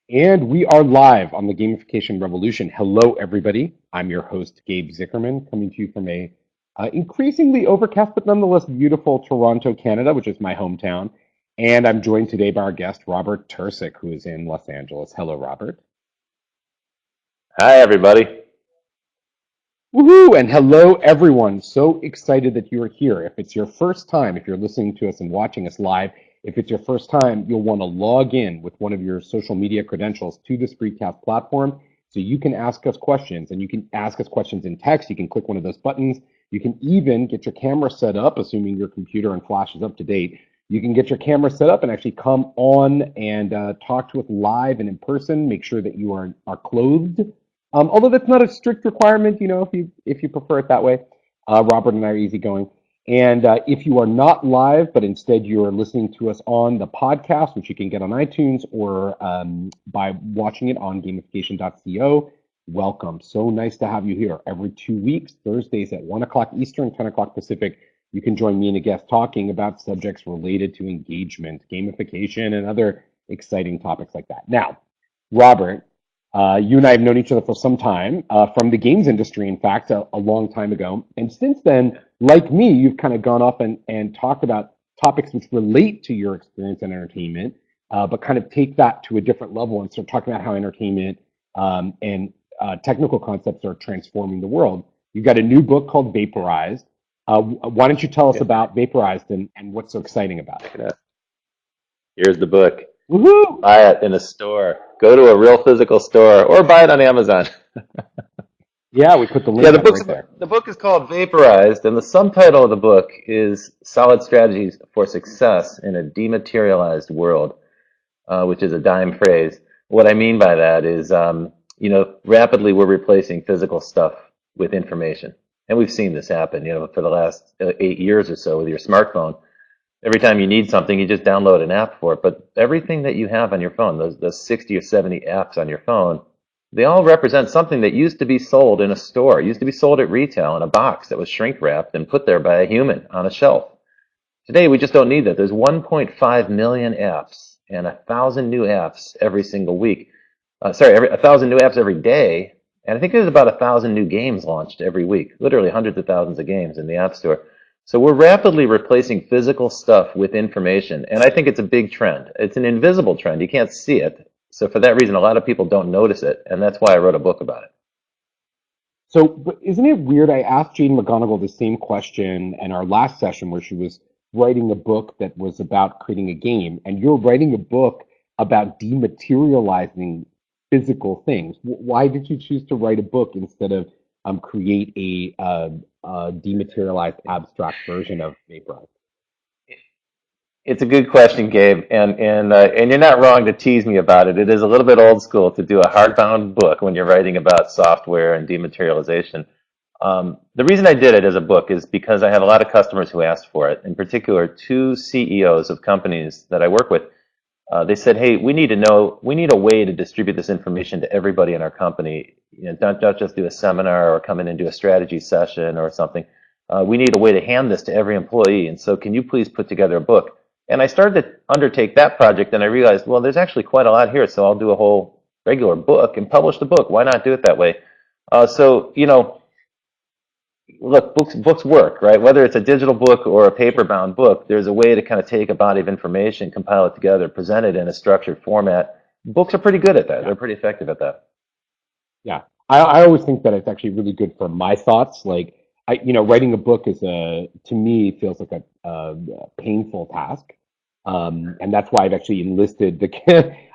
And we are live on the Gamification Revolution. Hello, everybody. I'm your host, Gabe Zickerman, coming to you from a increasingly overcast but nonetheless beautiful Toronto, Canada, which is my hometown. And I'm joined today by our guest, Robert Tercek, who is in Los Angeles. Hello, Robert. Hi, everybody. Woohoo! And hello, everyone. So excited that you are here. If it's your first time, if you're listening to us and watching us live, if it's your first time, you'll want to log in with one of your social media credentials to this Spreecast platform so you can ask us questions. And you can ask us questions in text. You can click one of those buttons. You can even get your camera set up, assuming your computer and flash is up to date. You can get your camera set up and actually come on and talk to us live and in person. Make sure that you are clothed, although that's not a strict requirement, if you prefer it that way. Robert and I are easygoing. And if you are not live, but instead you are listening to us on the podcast, which you can get on iTunes or by watching it on gamification.co, welcome. So nice to have you here. Every 2 weeks, Thursdays at 1 o'clock Eastern, 10 o'clock Pacific, you can join me and a guest talking about subjects related to engagement, gamification, and other exciting topics like that. Now, Robert, you and I have known each other for some time, from the games industry, in fact, a long time ago. And since then, like me, you've kind of gone up and talked about topics which relate to your experience in entertainment, but kind of take that to a different level and start talking about how entertainment and technical concepts are transforming the world. You've got a new book called Vaporized. Why don't you tell us Yeah, about Vaporized and what's so exciting about it? check it out. Here's the book. Woohoo! Buy it in a store. Go to a real physical store or buy it on Amazon. Yeah, we put the Yeah, link up right there. the book is called Vaporized, and the subtitle of the book is Solid Strategies for Success in a Dematerialized World, which is a dime phrase. What I mean by that is, rapidly we're replacing physical stuff with information. And we've seen this happen, for the last 8 years or so with your smartphone. Every time you need something, you just download an app for it. But everything that you have on your phone, those 60 or 70 apps on your phone, they all represent something that used to be sold in a store, used to be sold at retail in a box that was shrink wrapped and put there by a human on a shelf. Today, we just don't need that. There's 1.5 million apps and 1,000 new apps every single week. Sorry, 1,000 new apps every day. And I think there's about 1,000 new games launched every week, literally hundreds of thousands of games in the App Store. So we're rapidly replacing physical stuff with information. And I think it's a big trend. It's an invisible trend. You can't see it. So for that reason, a lot of people don't notice it. And that's why I wrote a book about it. So, but isn't it weird? I asked Jane McGonigal the same question in our last session where she was writing a book that was about creating a game, and you're writing a book about dematerializing physical things. Why did you choose to write a book instead of create dematerialized abstract version of Vaporize? It's a good question, Gabe, and you're not wrong to tease me about it. It is a little bit old school to do a hardbound book when you're writing about software and dematerialization. The reason I did it as a book is because I have a lot of customers who asked for it. In particular, two CEOs of companies that I work with. They said, "Hey, we need a way to distribute this information to everybody in our company. Not just do a seminar or come in and do a strategy session or something. We need a way to hand this to every employee. And so, can you please put together a book?" And I started to undertake that project, and I realized, well, there's actually quite a lot here. So I'll do a whole regular book and publish the book. Why not do it that way? So, look, books work, right? Whether it's a digital book or a paper-bound book, there's a way to kind of take a body of information, compile it together, present it in a structured format. Books are pretty good at that. Yeah. They're pretty effective at that. Yeah, I always think that it's actually really good for my thoughts. Like, writing a book to me, feels like a painful task, and that's why I've actually enlisted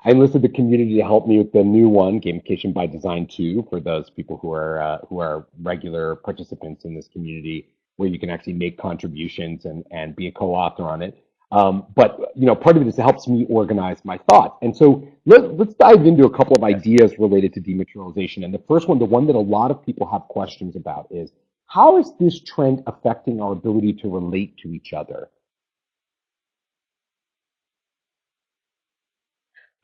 I enlisted the community to help me with the new one, Gamification by Design 2, for those people who are regular participants in this community, where you can actually make contributions and be a co-author on it. But part of it is it helps me organize my thoughts. And so let's dive into a couple of Yes. ideas related to dematerialization. And the first one, the one that a lot of people have questions about, is how is this trend affecting our ability to relate to each other?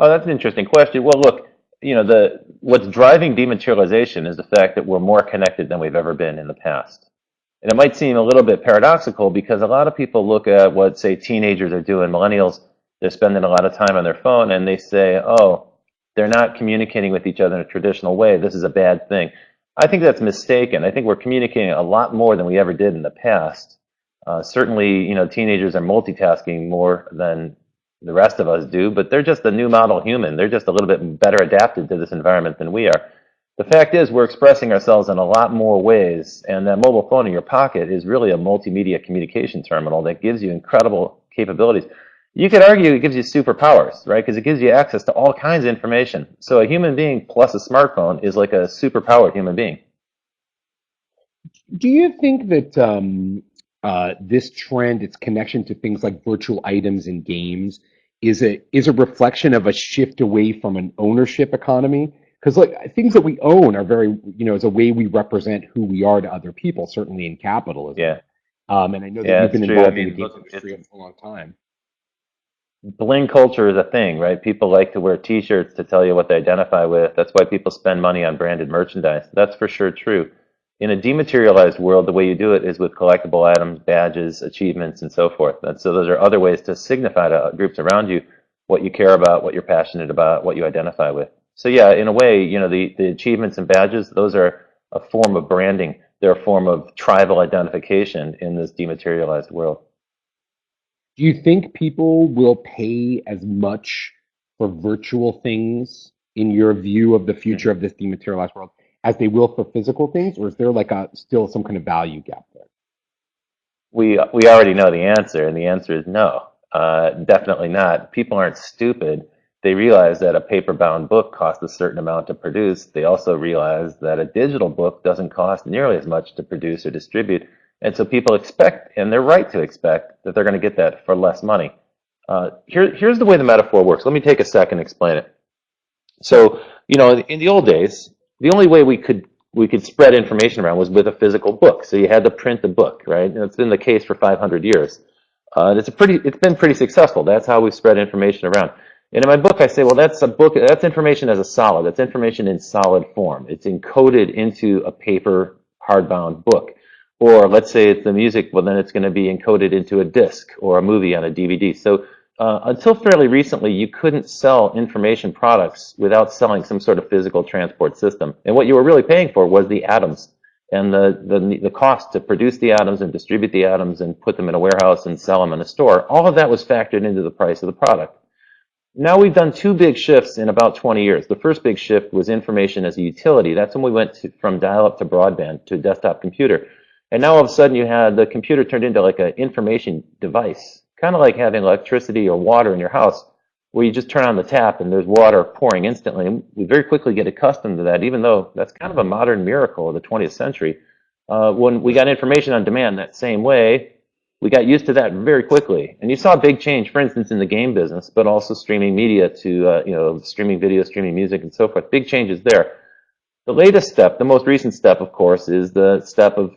Oh, that's an interesting question. Well, look, the what's driving dematerialization is the fact that we're more connected than we've ever been in the past. And it might seem a little bit paradoxical because a lot of people look at what, say, teenagers are doing, millennials, they're spending a lot of time on their phone, and they say, oh, they're not communicating with each other in a traditional way. This is a bad thing. I think that's mistaken. I think we're communicating a lot more than we ever did in the past. Certainly, teenagers are multitasking more than the rest of us do, but they're just a new model human. They're just a little bit better adapted to this environment than we are. The fact is, we're expressing ourselves in a lot more ways, and that mobile phone in your pocket is really a multimedia communication terminal that gives you incredible capabilities. You could argue it gives you superpowers, right? Because it gives you access to all kinds of information. So a human being plus a smartphone is like a superpowered human being. Do you think that this trend, its connection to things like virtual items in games, is a reflection of a shift away from an ownership economy? Because like things that we own are very, is a way we represent who we are to other people, certainly in capitalism. Yeah, And I know that yeah, you've it's been true. I involved in the mean, games look, industry for a long time. bling culture is a thing, right? People like to wear T-shirts to tell you what they identify with. That's why people spend money on branded merchandise. That's for sure true. In a dematerialized world, the way you do it is with collectible items, badges, achievements, and so forth. And so those are other ways to signify to groups around you what you care about, what you're passionate about, what you identify with. So yeah, in a way, the achievements and badges, those are a form of branding. They're a form of tribal identification in this dematerialized world. Do you think people will pay as much for virtual things in your view of the future of this dematerialized world as they will for physical things, or is there like a still some kind of value gap there? We already know the answer, and the answer is no. Definitely not. People aren't stupid. They realize that a paper-bound book costs a certain amount to produce. They also realize that a digital book doesn't cost nearly as much to produce or distribute. And so people expect, and they're right to expect, that they're going to get that for less money. Here's the way the metaphor works. Let me take a second and explain it. So, in the old days, the only way we could spread information around was with a physical book. So you had to print the book, right? And it's been the case for 500 years. And it's been pretty successful. That's how we spread information around. And in my book, I say, well, that's a book, that's information as a solid. That's information in solid form. It's encoded into a paper hardbound book. Or let's say it's the music, well, then it's going to be encoded into a disc or a movie on a DVD. So until fairly recently, you couldn't sell information products without selling some sort of physical transport system. And what you were really paying for was the atoms and the cost to produce the atoms and distribute the atoms and put them in a warehouse and sell them in a store. All of that was factored into the price of the product. Now we've done two big shifts in about 20 years. The first big shift was information as a utility. That's when we went from dial-up to broadband to a desktop computer. And now all of a sudden you had the computer turned into like an information device, kind of like having electricity or water in your house, where you just turn on the tap and there's water pouring instantly. And we very quickly get accustomed to that, even though that's kind of a modern miracle of the 20th century. When we got information on demand that same way, we got used to that very quickly. And you saw a big change, for instance, in the game business, but also streaming media to, streaming video, streaming music, and so forth. Big changes there. The latest step, the most recent step, of course, is the step of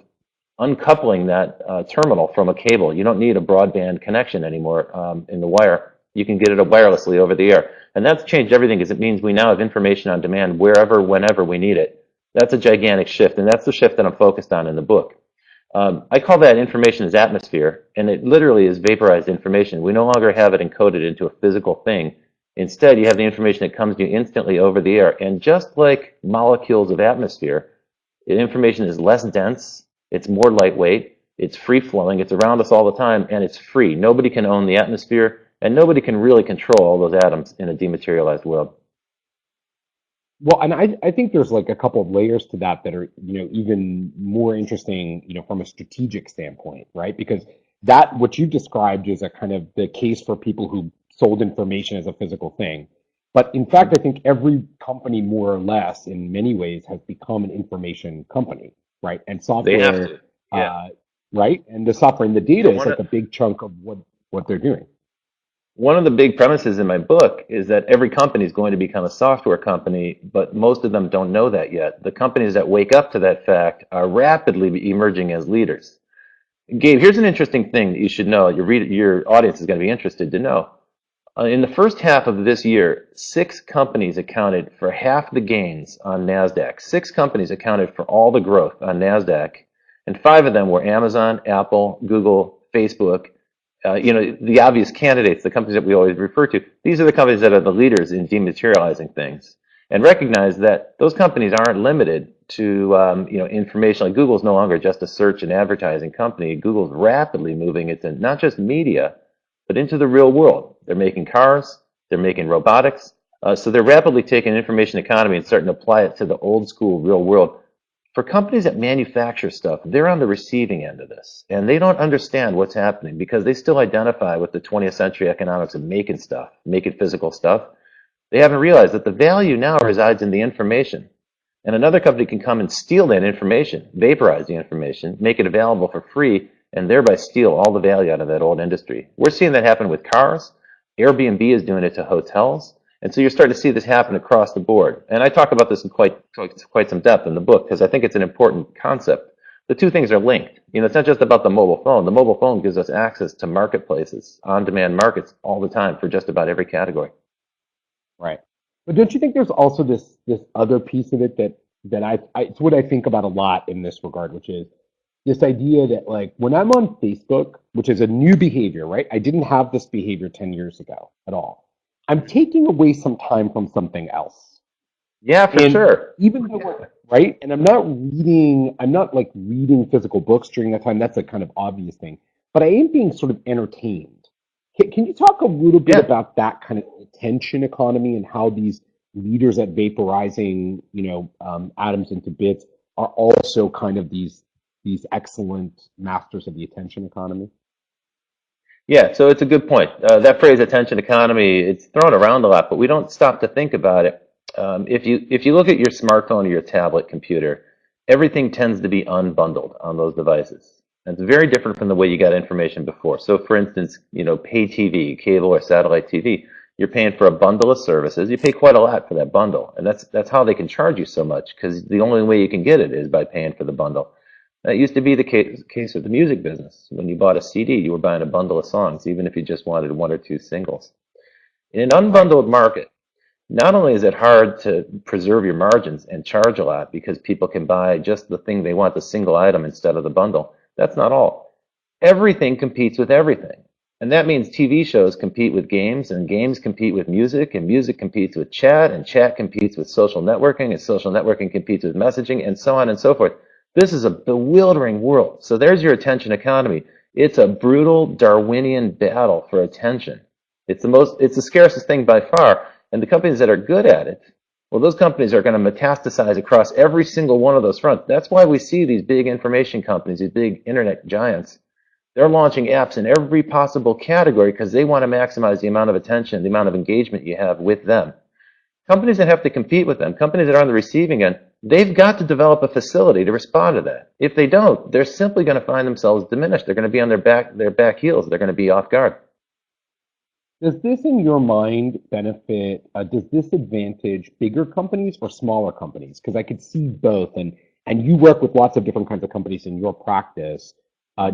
uncoupling that terminal from a cable. You don't need a broadband connection anymore in the wire. You can get it wirelessly over the air. And that's changed everything because it means we now have information on demand wherever, whenever we need it. That's a gigantic shift, and that's the shift that I'm focused on in the book. I call that information as atmosphere, and it literally is vaporized information. We no longer have it encoded into a physical thing. Instead, you have the information that comes to you instantly over the air. And just like molecules of atmosphere, the information is less dense, it's more lightweight, it's free-flowing, it's around us all the time, and it's free. Nobody can own the atmosphere, and nobody can really control all those atoms in a dematerialized world. Well, and I think there's like a couple of layers to that that are, even more interesting, from a strategic standpoint, right? Because that, what you described is a kind of the case for people who sold information as a physical thing. But in fact, I think every company, more or less, in many ways, has become an information company, right? And They have software, to. Yeah. right? And the software and the You data know, is one like of, a big chunk of what they're doing. One of the big premises in my book is that every company is going to become a software company, but most of them don't know that yet. The companies that wake up to that fact are rapidly emerging as leaders. Gabe, here's an interesting thing that you should know. Your audience is going to be interested to know. In the first half of this year, 6 companies accounted for half the gains on NASDAQ. 6 companies accounted for all the growth on NASDAQ, and 5 of them were Amazon, Apple, Google, Facebook, the obvious candidates, the companies that we always refer to, these are the companies that are the leaders in dematerializing things. And recognize that those companies aren't limited to information. Like Google's no longer just a search and advertising company. Google's rapidly moving into not just media, but into the real world. They're making cars, they're making robotics. So they're rapidly taking information economy and starting to apply it to the old school real world. For companies that manufacture stuff, they're on the receiving end of this, and they don't understand what's happening because they still identify with the 20th century economics of making stuff, making physical stuff. They haven't realized that the value now resides in the information. And another company can come and steal that information, vaporize the information, make it available for free, and thereby steal all the value out of that old industry. We're seeing that happen with cars. Airbnb is doing it to hotels. And so you're starting to see this happen across the board. And I talk about this in quite some depth in the book because I think it's an important concept. The two things are linked. It's not just about the mobile phone. The mobile phone gives us access to marketplaces, on-demand markets all the time for just about every category. Right. But don't you think there's also this other piece of it that it's what I think about a lot in this regard, which is this idea that like when I'm on Facebook, which is a new behavior, right? I didn't have this behavior 10 years ago at all. I'm taking away some time from something else. Yeah, for And sure. even though, right? And I'm not like reading physical books during that time. That's a kind of obvious thing. But I am being sort of entertained. Can you talk a little bit Yeah. about that kind of attention economy and how these leaders at vaporizing, atoms into bits are also kind of these excellent masters of the attention economy? Yeah, so it's a good point. That phrase "attention economy" it's thrown around a lot, but we don't stop to think about it. If you look at your smartphone or your tablet computer, everything tends to be unbundled on those devices. And it's very different from the way you got information before. So, for instance, pay TV, cable or satellite TV, you're paying for a bundle of services. You pay quite a lot for that bundle, and that's how they can charge you so much because the only way you can get it is by paying for the bundle. That used to be the case with the music business. When you bought a CD, you were buying a bundle of songs, even if you just wanted one or two singles. In an Right. unbundled market, not only is it hard to preserve your margins and charge a lot because people can buy just the thing they want, the single item instead of the bundle, that's not all. Everything competes with everything. And that means TV shows compete with games, and games compete with music, and music competes with chat, and chat competes with social networking, and social networking competes with messaging, and so on and so forth. This is a bewildering world. So there's your attention economy. It's a brutal Darwinian battle for attention. It's the scarcest thing by far. And the companies that are good at it, well, those companies are going to metastasize across every single one of those fronts. That's why we see these big information companies, these big internet giants. They're launching apps in every possible category because they want to maximize the amount of attention, the amount of engagement you have with them. Companies that have to compete with them, companies that are on the receiving end, they've got to develop a facility to respond to that. If they don't, they're simply going to find themselves diminished. They're going to be on their back heels. They're going to be off guard. Does this, in your mind, does this advantage bigger companies or smaller companies? Because I could see both, and you work with lots of different kinds of companies in your practice.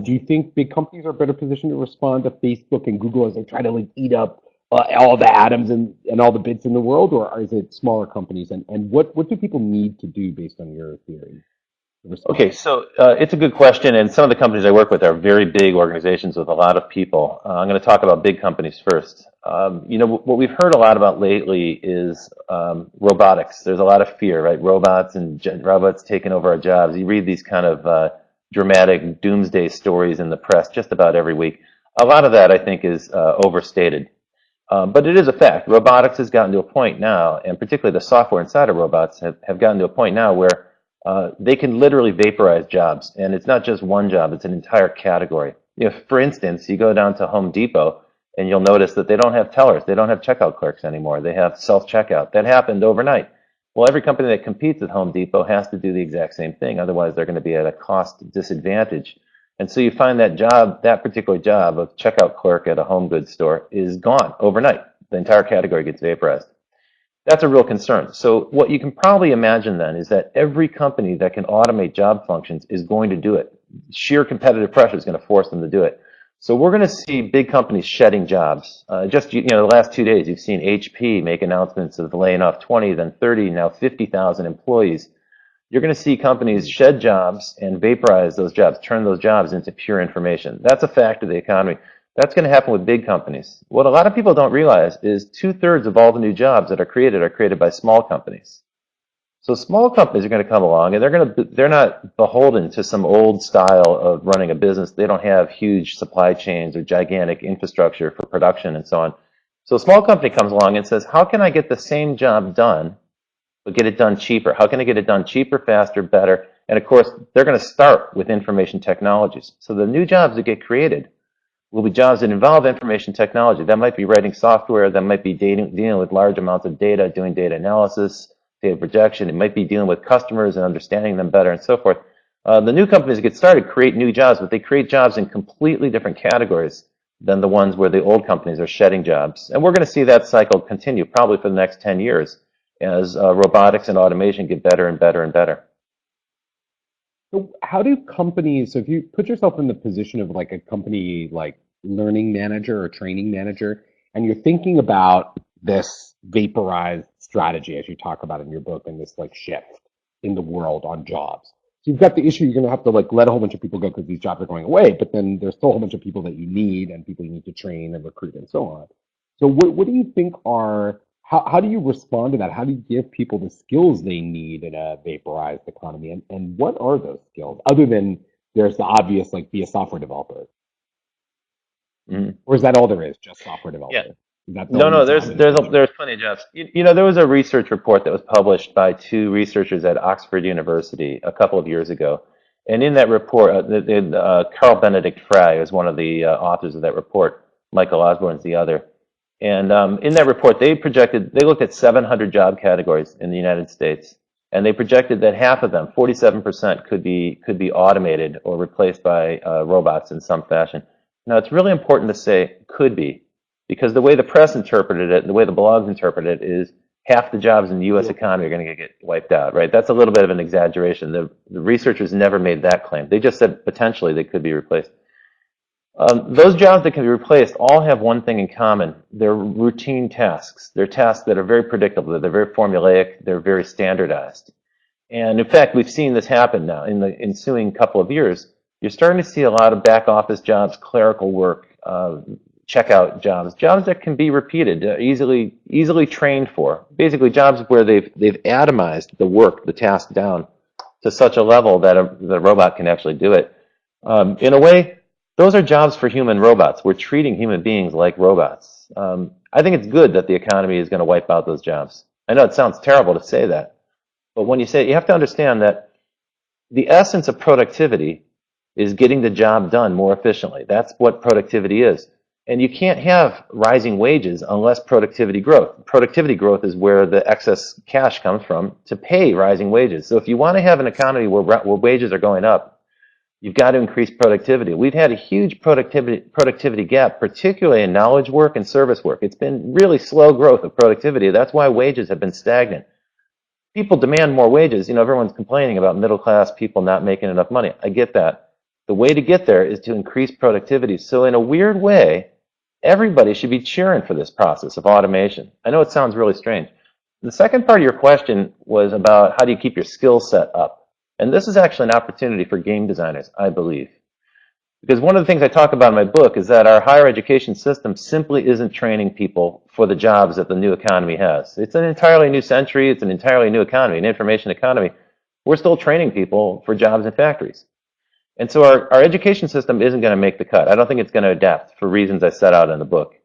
Do you think big companies are better positioned to respond to Facebook and Google as they try to like eat up all the atoms and all the bits in the world, or is it smaller companies? And what do people need to do based on your theory to Okay, respond? so it's a good question, and some of the companies I work with are very big organizations with a lot of people. I'm going to talk about big companies first. What we've heard a lot about lately is robotics. There's a lot of fear, right? Robots taking over our jobs. You read these kind of dramatic doomsday stories in the press just about every week. A lot of that, I think, is overstated. But it is a fact. Robotics has gotten to a point now, and particularly the software inside of robots have gotten to a point now where they can literally vaporize jobs. And it's not just one job, it's an entire category. For instance, you go down to Home Depot and you'll notice that they don't have tellers. They don't have checkout clerks anymore. They have self-checkout. That happened overnight. Well, every company that competes with Home Depot has to do the exact same thing. Otherwise, they're going to be at a cost disadvantage. And so you find that particular job of checkout clerk at a home goods store is gone overnight. The entire category gets vaporized. That's a real concern. So what you can probably imagine then is that every company that can automate job functions is going to do it. Sheer competitive pressure is going to force them to do it. So we're going to see big companies shedding jobs. The last 2 days, you've seen HP make announcements of laying off 20, then 30, now 50,000 employees. You're going to see companies shed jobs and vaporize those jobs, turn those jobs into pure information. That's a fact of the economy. That's going to happen with big companies. What a lot of people don't realize is 2/3 of all the new jobs that are created by small companies. So small companies are going to come along, and they're not beholden to some old style of running a business. They don't have huge supply chains or gigantic infrastructure for production and so on. So a small company comes along and says, how can I get the same job done, but get it done cheaper? How can I get it done cheaper, faster, better? And of course, they're going to start with information technologies. So the new jobs that get created will be jobs that involve information technology. That might be writing software, that might be dealing with large amounts of data, doing data analysis, data projection. It might be dealing with customers and understanding them better and so forth. The new companies that get started create new jobs, but they create jobs in completely different categories than the ones where the old companies are shedding jobs. And we're going to see that cycle continue probably for the next 10 years as robotics and automation get better and better and better. So how do companies, so if you put yourself in the position of like a company like learning manager or training manager, and you're thinking about this vaporized strategy as you talk about in your book and this like shift in the world on jobs. So you've got the issue you're going to have to like let a whole bunch of people go because these jobs are going away, but then there's still a whole bunch of people that you need and people you need to train and recruit and so on. So what do you think are how do you respond to that? How do you give people the skills they need in a vaporized economy? And what are those skills other than there's the obvious, like be a software developer? Mhm. Or is that all there is? Just software Yeah. developer? Is that the No, only no, job in the future? there's plenty of jobs. There was a research report that was published by two researchers at Oxford University a couple of years ago, and in that report, Carl Benedict Frey is one of the authors of that report. Michael Osborne's the other. And in that report, they looked at 700 job categories in the United States, and they projected that half of them, 47%, could be automated or replaced by robots in some fashion. Now, it's really important to say could be, because the way the press interpreted it, the way the blogs interpreted it, is half the jobs in the U.S. Yeah. economy are going to get wiped out, right? That's a little bit of an exaggeration. The researchers never made that claim. They just said potentially they could be replaced. Those jobs that can be replaced all have one thing in common. They're routine tasks. They're tasks that are very predictable. They're very formulaic. They're very standardized. And in fact, we've seen this happen now in the ensuing couple of years. You're starting to see a lot of back office jobs, clerical work, checkout jobs that can be repeated, easily trained for. Basically, jobs where they've atomized the work, the task down to such a level that the robot can actually do it. In a way, those are jobs for human robots. We're treating human beings like robots. I think it's good that the economy is going to wipe out those jobs. I know it sounds terrible to say that, but when you say it, you have to understand that the essence of productivity is getting the job done more efficiently. That's what productivity is. And you can't have rising wages unless productivity growth. Productivity growth is where the excess cash comes from to pay rising wages. So if you want to have an economy where wages are going up, you've got to increase productivity. We've had a huge productivity gap, particularly in knowledge work and service work. It's been really slow growth of productivity. That's why wages have been stagnant. People demand more wages. Everyone's complaining about middle class people not making enough money. I get that. The way to get there is to increase productivity. So in a weird way, everybody should be cheering for this process of automation. I know it sounds really strange. The second part of your question was about how do you keep your skill set up? And this is actually an opportunity for game designers, I believe. Because one of the things I talk about in my book is that our higher education system simply isn't training people for the jobs that the new economy has. It's an entirely new century. It's an entirely new economy, an information economy. We're still training people for jobs in factories. And so our education system isn't going to make the cut. I don't think it's going to adapt for reasons I set out in the book.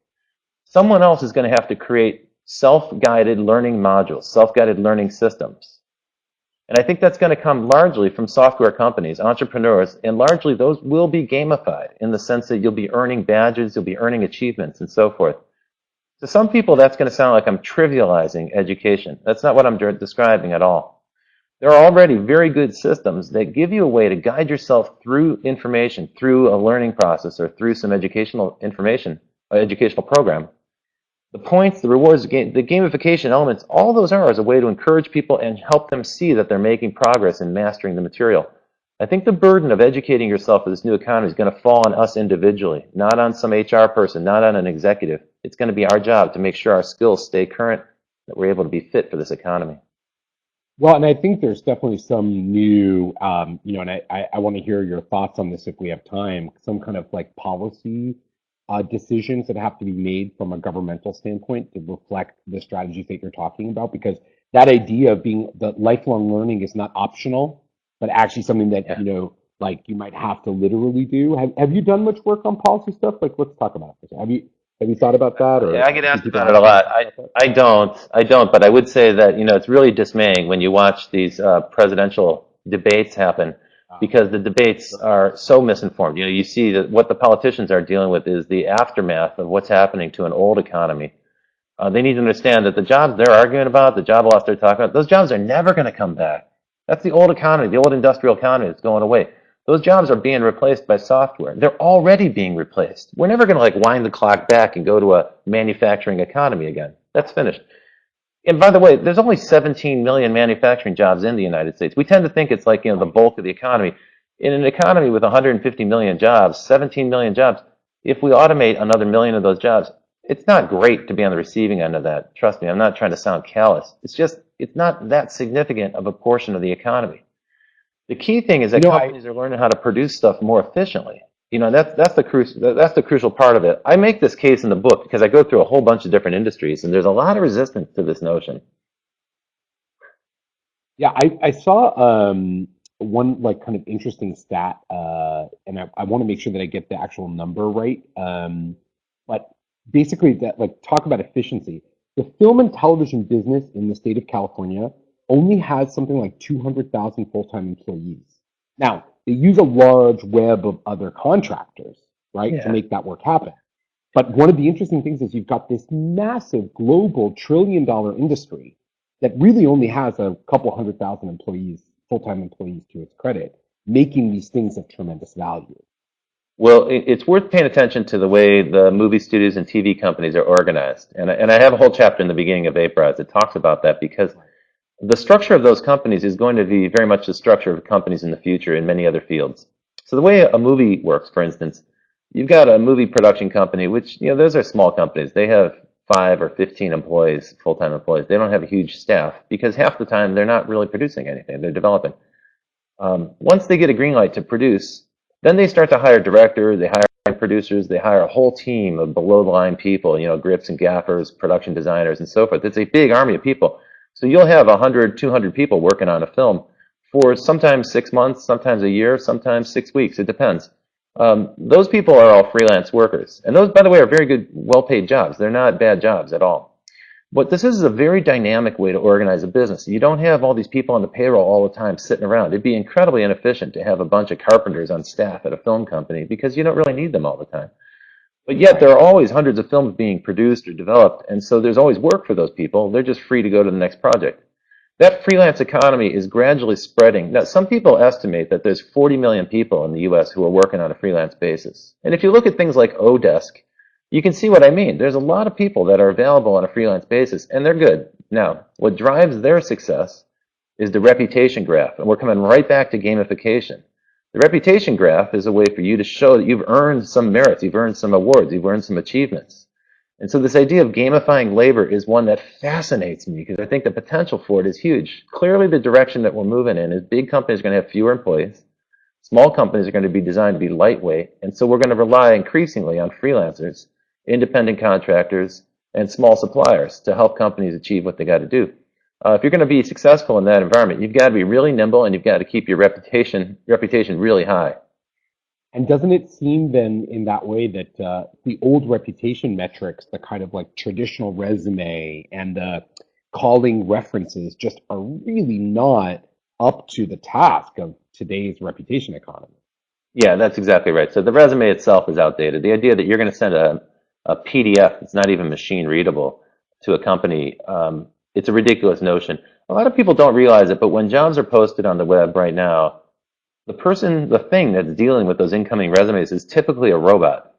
Someone else is going to have to create self-guided learning modules, self-guided learning systems. And I think that's going to come largely from software companies, entrepreneurs, and largely those will be gamified in the sense that you'll be earning badges, you'll be earning achievements, and so forth. To some people, that's going to sound like I'm trivializing education. That's not what I'm describing at all. There are already very good systems that give you a way to guide yourself through information, through a learning process, or through some educational information, educational program. The points, the rewards, the gamification elements, all those are as a way to encourage people and help them see that they're making progress in mastering the material. I think the burden of educating yourself for this new economy is going to fall on us individually, not on some HR person, not on an executive. It's going to be our job to make sure our skills stay current, that we're able to be fit for this economy. Well, and I think there's definitely some new, and I want to hear your thoughts on this if we have time, some kind of like policy decisions that have to be made from a governmental standpoint to reflect the strategies that you're talking about, because that idea of being that lifelong learning is not optional, but actually something that, Yeah. like you might have to literally do. Have you done much work on policy stuff? Like, let's talk about it. Have you thought about that, Yeah, or I get do asked people about it a ask you lot. about that? I don't, but I would say that, it's really dismaying when you watch these presidential debates happen because the debates Sure. are so misinformed. You see that what the politicians are dealing with is the aftermath of what's happening to an old economy. They need to understand that the jobs they're arguing about, the job loss they're talking about, those jobs are never going to come back. That's the old economy, the old industrial economy that's going away. Those jobs are being replaced by software. They're already being replaced. We're never going to like wind the clock back and go to a manufacturing economy again. That's finished. And by the way, there's only 17 million manufacturing jobs in the United States. We tend to think it's like, the Right. bulk of the economy. In an economy with 150 million jobs, 17 million jobs, if we automate another million of those jobs, it's not great to be on the receiving end of that. Trust me, I'm not trying to sound callous. It's just, it's not that significant of a portion of the economy. The key thing is You that know, I companies are learning how to produce stuff more efficiently. That's the crucial part of it. I make this case in the book because I go through a whole bunch of different industries, and there's a lot of resistance to this notion. Yeah, I saw one like kind of interesting stat, and I want to make sure that I get the actual number right. But basically, that like talk about efficiency. The film and television business in the state of California only has something like 200,000 full-time employees. Now, they use a large web of other contractors, right, to Yeah. make that work happen. But one of the interesting things is you've got this massive global trillion-dollar industry that really only has a couple 100,000 employees, full-time employees to its credit, making these things of tremendous value. Well, it's worth paying attention to the way the movie studios and TV companies are organized. And I have a whole chapter in the beginning of Vaporized that talks about that because Right. the structure of those companies is going to be very much the structure of companies in the future in many other fields. So the way a movie works, for instance, you've got a movie production company, which, those are small companies. They have 5 or 15 employees, full-time employees. They don't have a huge staff because half the time they're not really producing anything. They're developing. Once they get a green light to produce, then they start to hire directors, they hire producers, they hire a whole team of below the line people, grips and gaffers, production designers, and so forth. It's a big army of people. So you'll have 100, 200 people working on a film for sometimes 6 months, sometimes a year, sometimes 6 weeks. It depends. Those people are all freelance workers. And those, by the way, are very good, well-paid jobs. They're not bad jobs at all. But this is a very dynamic way to organize a business. You don't have all these people on the payroll all the time sitting around. It'd be incredibly inefficient to have a bunch of carpenters on staff at a film company because you don't really need them all the time. But yet there Right. are always hundreds of films being produced or developed, and so there's always work for those people. They're just free to go to the next project. That freelance economy is gradually spreading. Now, some people estimate that there's 40 million people in the US who are working on a freelance basis. And if you look at things like Odesk, you can see what I mean. There's a lot of people that are available on a freelance basis, and they're good. Now, what drives their success is the reputation graph, and we're coming right back to gamification. The reputation graph is a way for you to show that you've earned some merits, you've earned some awards, you've earned some achievements. And so this idea of gamifying labor is one that fascinates me because I think the potential for it is huge. Clearly the direction that we're moving in is big companies are going to have fewer employees. Small companies are going to be designed to be lightweight. And so we're going to rely increasingly on freelancers, independent contractors, and small suppliers to help companies achieve what they got to do. If you're going to be successful in that environment, you've got to be really nimble and you've got to keep your reputation really high. And doesn't it seem then in that way that the old reputation metrics, the kind of like traditional resume and the calling references just are really not up to the task of today's reputation economy? Yeah, that's exactly right. So the resume itself is outdated. The idea that you're going to send a PDF that's not even machine readable to a company, it's a ridiculous notion. A lot of people don't realize it, but when jobs are posted on the web right now, the thing that's dealing with those incoming resumes is typically a robot.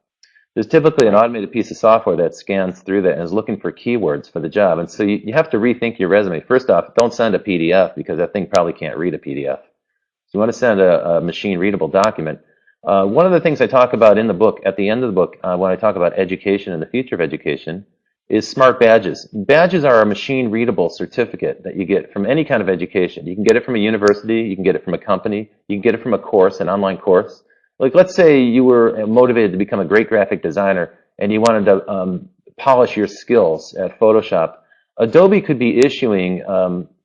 There's typically an Right. automated piece of software that scans through that and is looking for keywords for the job. And so you have to rethink your resume. First off, don't send a PDF because that thing probably can't read a PDF. So you want to send a machine readable document. One of the things I talk about in the book, at the end of the book, when I talk about education and the future of education, is smart badges. Badges are a machine readable certificate that you get from any kind of education. You can get it from a university, you can get it from a company, you can get it from a course, an online course. Like let's say you were motivated to become a great graphic designer and you wanted to polish your skills at Photoshop, Adobe could be issuing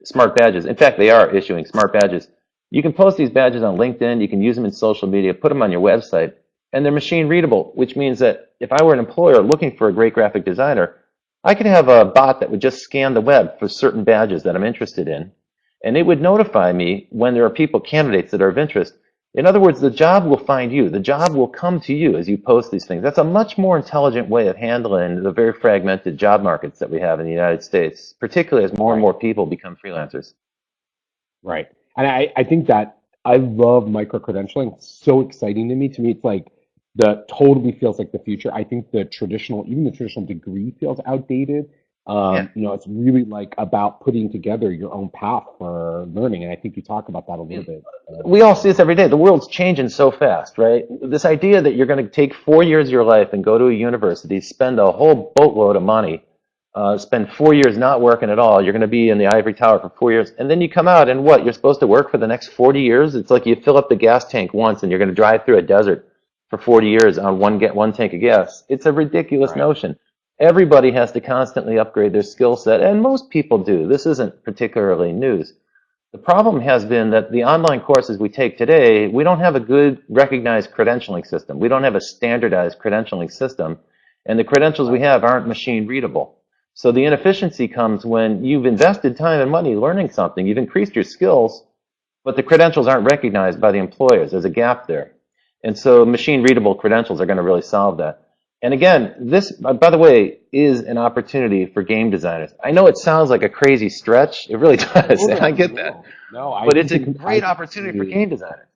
smart badges. In fact, they are issuing smart badges. You can post these badges on LinkedIn, you can use them in social media, put them on your website, and they're machine readable, which means that if I were an employer looking for a great graphic designer, I could have a bot that would just scan the web for certain badges that I'm interested in, and it would notify me when there are candidates that are of interest. In other words, the job will find you. The job will come to you as you post these things. That's a much more intelligent way of handling the very fragmented job markets that we have in the United States, particularly as more and more people become freelancers. Right. And I think that I love micro-credentialing. It's so exciting to me. To me, it's like totally feels like the future. I think even the traditional degree feels outdated. Yeah. It's really like about putting together your own path for learning. And I think you talk about that a little bit. We all see this every day. The world's changing so fast, right? This idea that you're going to take 4 years of your life and go to a university, spend a whole boatload of money, spend 4 years not working at all. You're going to be in the ivory tower for 4 years. And then you come out and what? You're supposed to work for the next 40 years? It's like you fill up the gas tank once and you're going to drive through a desert for 40 years on one tank of gas. It's a ridiculous notion. Everybody has to constantly upgrade their skill set, and most people do. This isn't particularly news. The problem has been that the online courses we take today, we don't have a good recognized credentialing system. We don't have a standardized credentialing system, and the credentials we have aren't machine readable. So the inefficiency comes when you've invested time and money learning something, you've increased your skills, but the credentials aren't recognized by the employers. There's a gap there. And so machine readable credentials are going to really solve that. And again, this, by the way, is an opportunity for game designers. I know it sounds like a crazy stretch. It really does. No, I get that. No, But it's a great opportunity for game designers.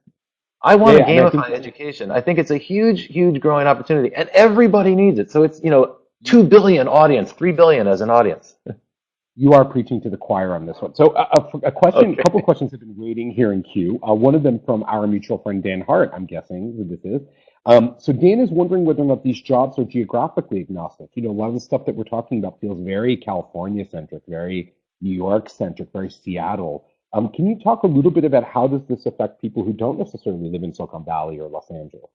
I want to gamify education. I think it's a huge, huge growing opportunity. And everybody needs it. So it's, 2 billion audience, 3 billion as an audience. You are preaching to the choir on this one. So a couple of questions have been waiting here in queue. One of them from our mutual friend, Dan Hart, I'm guessing who this is. So Dan is wondering whether or not these jobs are geographically agnostic. A lot of the stuff that we're talking about feels very California-centric, very New York-centric, very Seattle. Can you talk a little bit about how does this affect people who don't necessarily live in Silicon Valley or Los Angeles?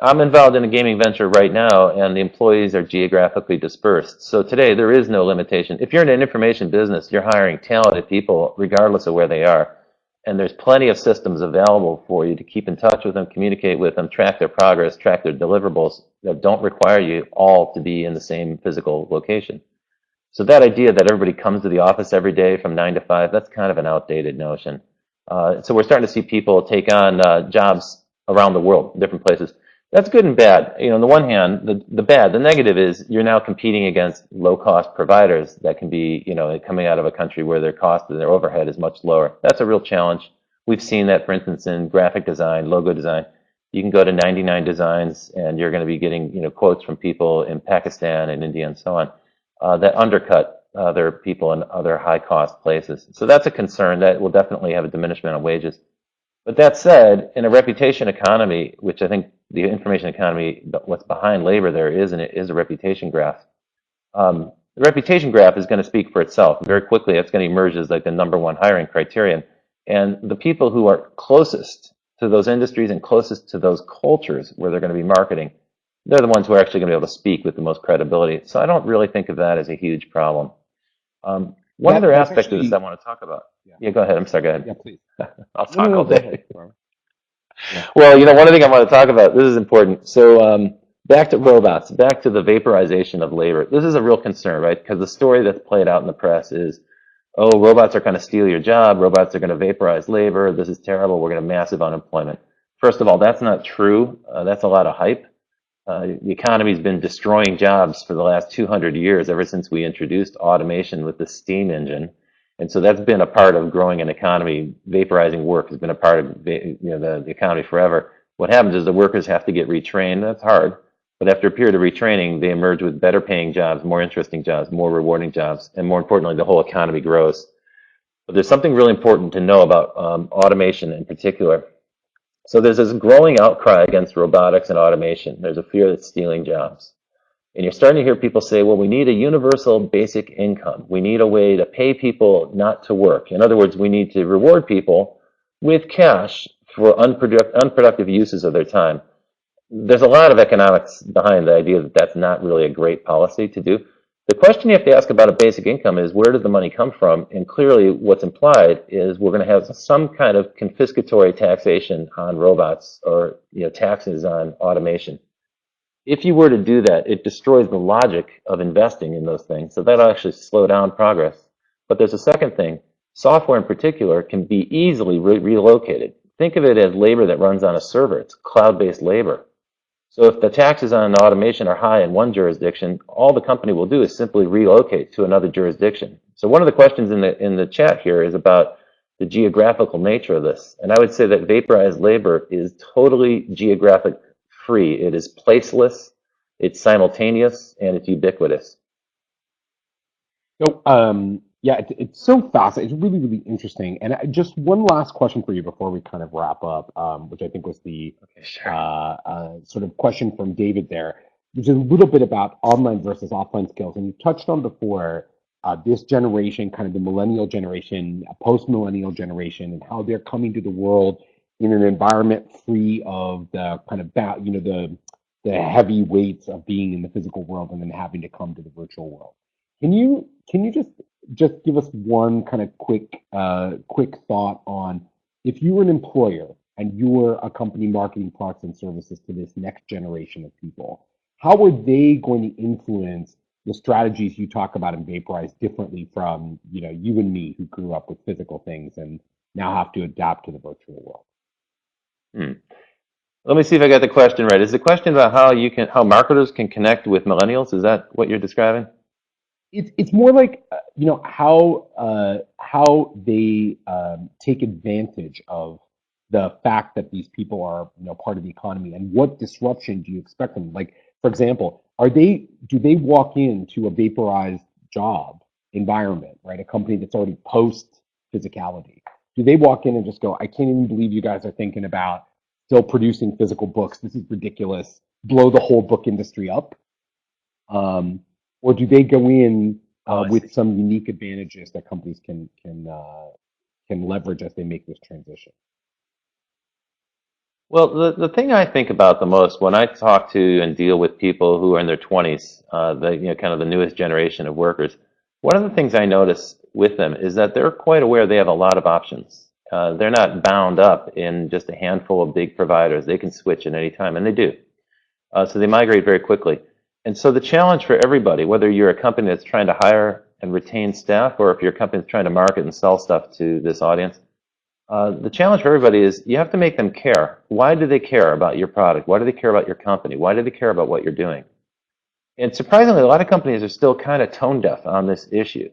I'm involved in a gaming venture right now, and the employees are geographically dispersed. So today, there is no limitation. If you're in an information business, you're hiring talented people regardless of where they are. And there's plenty of systems available for you to keep in touch with them, communicate with them, track their progress, track their deliverables that don't require you all to be in the same physical location. So that idea that everybody comes to the office every day from 9 to 5, that's kind of an outdated notion. So we're starting to see people take on jobs around the world, different places. That's good and bad. On the one hand, the negative is you're now competing against low-cost providers that can be, coming out of a country where their cost and their overhead is much lower. That's a real challenge. We've seen that, for instance, in graphic design, logo design. You can go to 99 Designs, and you're going to be getting, quotes from people in Pakistan and India and so on that undercut other people in other high-cost places. So that's a concern that will definitely have a diminishment on wages. But that said, in a reputation economy, which I think the information economy, what's behind labor there is a reputation graph. The reputation graph is going to speak for itself. Very quickly, it's going to emerge as like the #1 hiring criterion. And the people who are closest to those industries and closest to those cultures where they're going to be marketing, they're the ones who are actually going to be able to speak with the most credibility. So I don't really think of that as a huge problem. One other aspect of this I want to talk about. Yeah, go ahead. I'm sorry, go ahead. Yeah, please. I'll talk all day. Well, one other thing I want to talk about, this is important. So back to robots, back to the vaporization of labor. This is a real concern, right? Because the story that's played out in the press is, oh, robots are going to steal your job. Robots are going to vaporize labor. This is terrible. We're going to have massive unemployment. First of all, that's not true. That's a lot of hype. The economy's been destroying jobs for the last 200 years, ever since we introduced automation with the steam engine. And so that's been a part of growing an economy. Vaporizing work has been a part of the economy forever. What happens is the workers have to get retrained. That's hard. But after a period of retraining, they emerge with better paying jobs, more interesting jobs, more rewarding jobs, and more importantly, the whole economy grows. But there's something really important to know about automation in particular. So there's this growing outcry against robotics and automation. There's a fear that's stealing jobs. And you're starting to hear people say, well, we need a universal basic income. We need a way to pay people not to work. In other words, we need to reward people with cash for unproductive uses of their time. there's a lot of economics behind the idea that that's not really a great policy to do. The question you have to ask about a basic income is where does the money come from? And clearly what's implied is we're going to have some kind of confiscatory taxation on robots or taxes on automation. If you were to do that, it destroys the logic of investing in those things. So that'll actually slow down progress. But there's a second thing. Software in particular can be easily relocated. Think of it as labor that runs on a server. It's cloud-based labor. So if the taxes on automation are high in one jurisdiction, all the company will do is simply relocate to another jurisdiction. So one of the questions in the chat here is about the geographical nature of this. And I would say that vaporized labor is totally geographic free. It is placeless, it's simultaneous, and it's ubiquitous. So, yeah, it's so fascinating. It's really, really interesting. And just one last question for you before we kind of wrap up, which I think was the Okay, sure. sort of question from David there, which is a little bit about online versus offline skills. And you touched on before this generation, kind of the millennial generation, post-millennial generation, and how they're coming to the world in an environment free of the kind of the heavy weights of being in the physical world and then having to come to the virtual world. Can you just give us one kind of quick thought on if you were an employer and you were a company marketing products and services to this next generation of people, how are they going to influence the strategies you talk about in Vaporize differently from you and me who grew up with physical things and now have to adapt to the virtual world? Hmm. Let me see if I got the question right. Is the question about how marketers can connect with millennials? Is that what you're describing? It's more like how they take advantage of the fact that these people are part of the economy, and what disruption do you expect them? Like, for example, do they walk into a vaporized job environment, right? A company that's already post physicality. Do they walk in and just go, I can't even believe you guys are thinking about still producing physical books. This is ridiculous. Blow the whole book industry up. Um, or do they go in Oh, I see. with some unique advantages that companies can leverage as they make this transition? Well, the thing I think about the most when I talk to and deal with people who are in their 20s, kind of the newest generation of workers, one of the things I notice with them is that they're quite aware they have a lot of options. They're not bound up in just a handful of big providers. They can switch at any time, and they do. So they migrate very quickly. And so the challenge for everybody, whether you're a company that's trying to hire and retain staff, or if you're a company that's trying to market and sell stuff to this audience, the challenge for everybody is you have to make them care. Why do they care about your product? Why do they care about your company? Why do they care about what you're doing? And surprisingly, a lot of companies are still kind of tone deaf on this issue.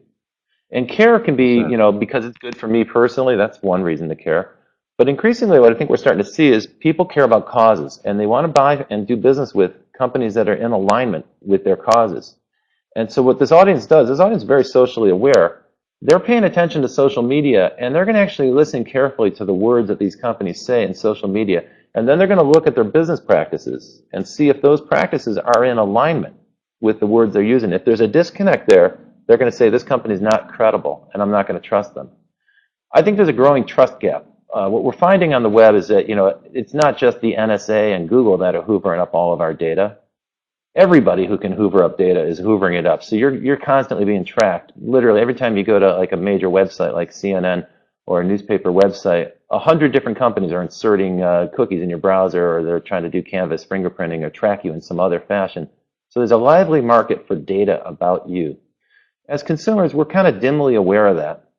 And care can For be, sure. because it's good for me personally, that's one reason to care. But increasingly, what I think we're starting to see is people care about causes, and they want to buy and do business with companies that are in alignment with their causes. And so what this audience does, this audience is very socially aware. They're paying attention to social media, and they're going to actually listen carefully to the words that these companies say in social media. And then they're going to look at their business practices and see if those practices are in alignment with the words they're using. If there's a disconnect there, they're going to say, this company is not credible, and I'm not going to trust them. I think there's a growing trust gap. What we're finding on the web is that, it's not just the NSA and Google that are hoovering up all of our data. Everybody who can hoover up data is hoovering it up. So you're constantly being tracked. Literally, every time you go to like a major website like CNN or a newspaper website, 100 different companies are inserting cookies in your browser, or they're trying to do canvas fingerprinting or track you in some other fashion. So there's a lively market for data about you. As consumers, we're kind of dimly aware of that,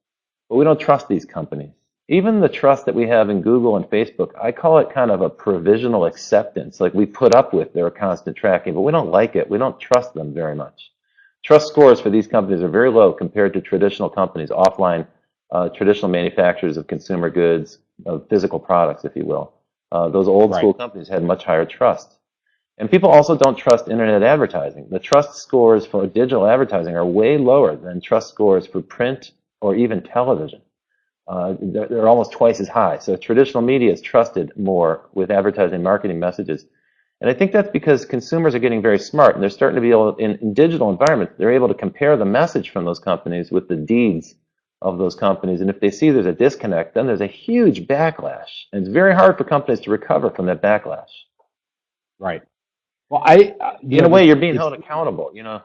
but we don't trust these companies. Even the trust that we have in Google and Facebook, I call it kind of a provisional acceptance. Like, we put up with their constant tracking, but we don't like it. We don't trust them very much. Trust scores for these companies are very low compared to traditional companies, offline, traditional manufacturers of consumer goods, of physical products, if you will. Those old Right. school companies had much higher trust. And people also don't trust internet advertising. The trust scores for digital advertising are way lower than trust scores for print or even television. They're almost twice as high. So traditional media is trusted more with advertising and marketing messages. And I think that's because consumers are getting very smart, and they're starting to be able, in digital environments, they're able to compare the message from those companies with the deeds of those companies. And if they see there's a disconnect, then there's a huge backlash. And it's very hard for companies to recover from that backlash. Right. Well, I, In a way, you're being held accountable, you know?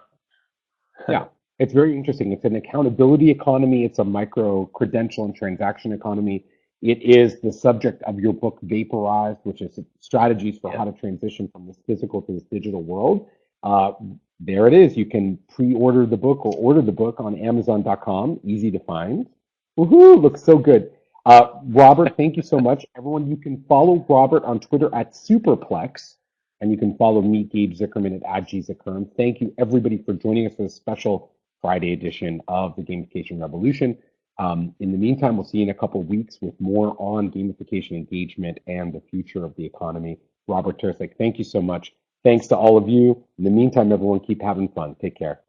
yeah, it's very interesting. It's an accountability economy. It's a micro credential and transaction economy. It is the subject of your book, Vaporized, which is strategies for Yeah. how to transition from this physical to this digital world. Uh, there it is. You can pre-order the book or order the book on Amazon.com. Easy to find. Woohoo! Looks so good. Robert, thank you so much. Everyone, you can follow Robert on Twitter at Superplex. And you can follow me, Gabe Zickerman, at @GZickerman. Thank you, everybody, for joining us for this special Friday edition of the Gamification Revolution. In the meantime, we'll see you in a couple of weeks with more on gamification engagement and the future of the economy. Robert Tercek, thank you so much. Thanks to all of you. In the meantime, everyone, keep having fun. Take care.